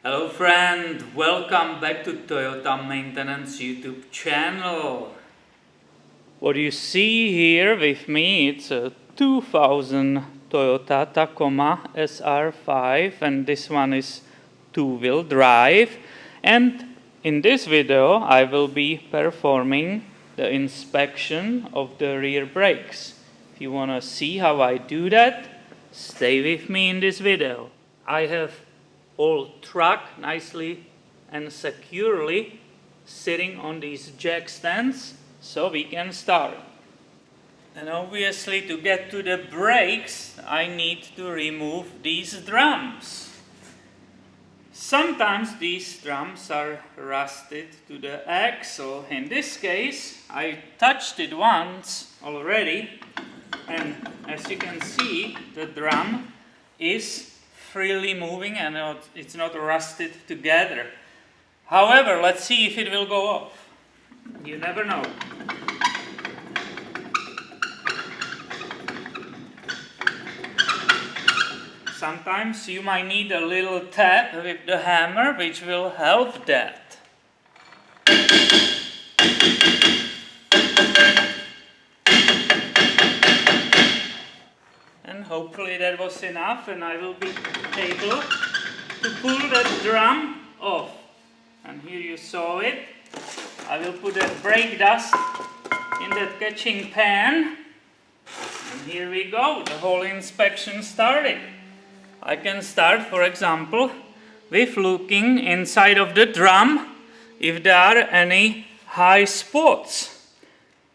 Hello friend, welcome back to Toyota Maintenance YouTube channel. What you see here with me, it's a 2000 Toyota Tacoma SR5 and this one is two-wheel drive, and in this video I will be performing the inspection of the rear brakes. If you want to see how I do that, stay with me in this video. I have all truck nicely and securely sitting on these jack stands, so we can start. And obviously to get to the brakes I need to remove these drums. Sometimes these drums are rusted to the axle. In this case I touched it once already, and as you can see the drum is freely moving and it's not rusted together. However, let's see if it will go off. You never know. Sometimes you might need a little tap with the hammer, which will help that. And hopefully that was enough, and I will be able to pull that drum off. And here you saw it. I will put that brake dust in that catching pan. And here we go, the whole inspection started. I can start, for example, with looking inside of the drum if there are any high spots.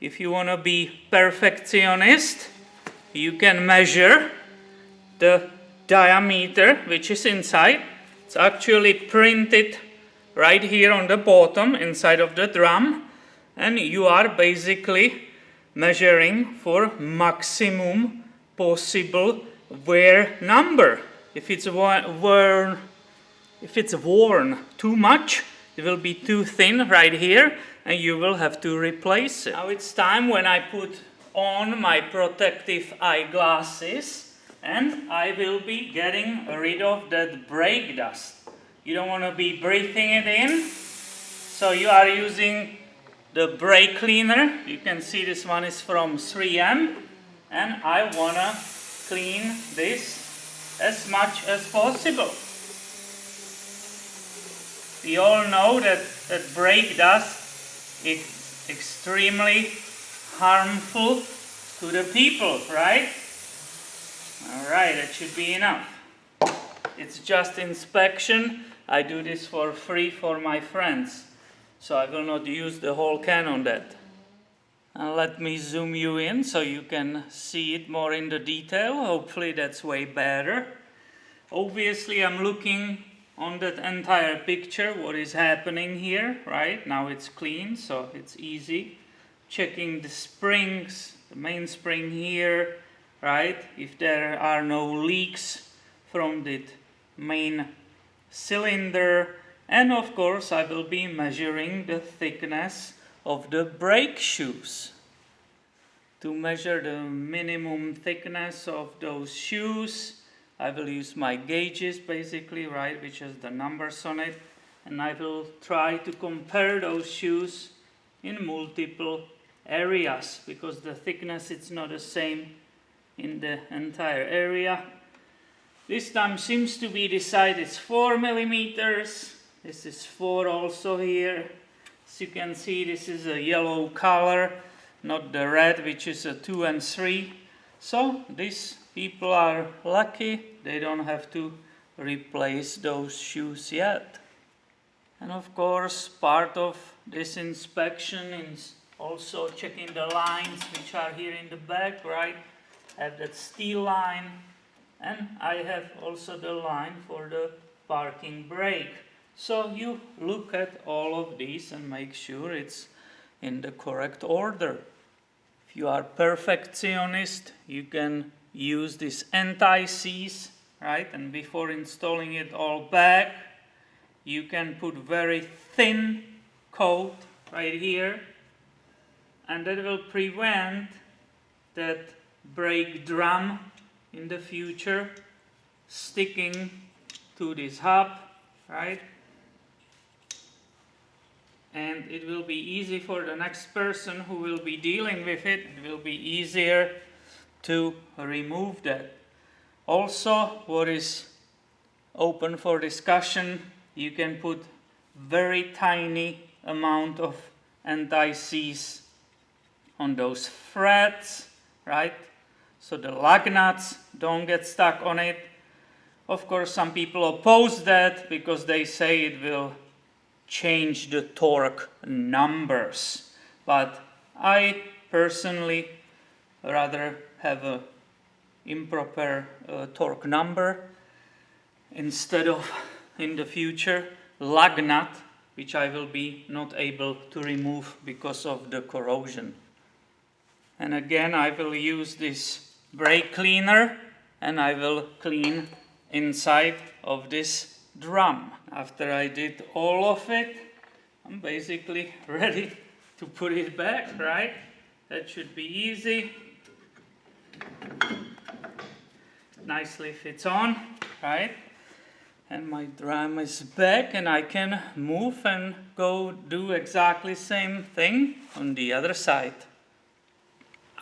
If you want to be perfectionist, you can measure the diameter which is inside. It's actually printed right here on the bottom inside of the drum, and you are basically measuring for maximum possible wear number. If it's worn too much, it will be too thin right here and you will have to replace it. Now it's time when I put on my protective eyeglasses and I will be getting rid of that brake dust. You don't want to be breathing it in, so you are using the brake cleaner. You can see this one is from 3M, and I want to clean this as much as possible. We all know that brake dust is extremely harmful to the people, right? Alright, that should be enough. It's just inspection. I do this for free for my friends, so I will not use the whole can on that. And let me zoom you in so you can see it more in the detail. Hopefully that's way better. Obviously I'm looking on that entire picture, what is happening here, right? Now it's clean, so it's easy. Checking the springs, the main spring here, right? If there are no leaks from the main cylinder. And of course I will be measuring the thickness of the brake shoes. To measure the minimum thickness of those shoes, I will use my gauges basically, right, which has the numbers on it, and I will try to compare those shoes in multiple areas because the thickness is not the same in the entire area. This time seems to be decided it's 4 millimeters. This is 4 also here. As you can see, this is a yellow color, not the red, which is a 2 and 3. So these people are lucky, they don't have to replace those shoes yet. And of course, part of this inspection is also checking the lines which are here in the back, right? I have that steel line, and I have also the line for the parking brake. So you look at all of these and make sure it's in the correct order. If you are perfectionist, you can use this anti-seize, right? And before installing it all back, you can put very thin coat right here, and that will prevent that brake drum in the future sticking to this hub right? And it will be easy for the next person who will be dealing with it. It will be easier to remove that. Also, what is open for discussion, you can put very tiny amount of anti-seize on those threads, right? So the lug nuts don't get stuck on it. Of course, some people oppose that because they say it will change the torque numbers. But I personally rather have a improper torque number instead of, in the future, lug nut, which I will be not able to remove because of the corrosion. And again, I will use this brake cleaner and I will clean inside of this drum. After I did all of it, I'm basically ready to put it back, right? That should be easy. Nicely fits on, right? And my drum is back and I can move and go do exactly same thing on the other side.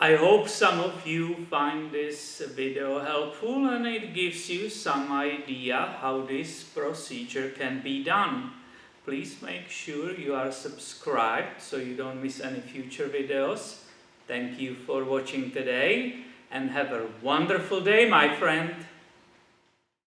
I hope some of you find this video helpful and it gives you some idea how this procedure can be done. Please make sure you are subscribed so you don't miss any future videos. Thank you for watching today and have a wonderful day, my friend.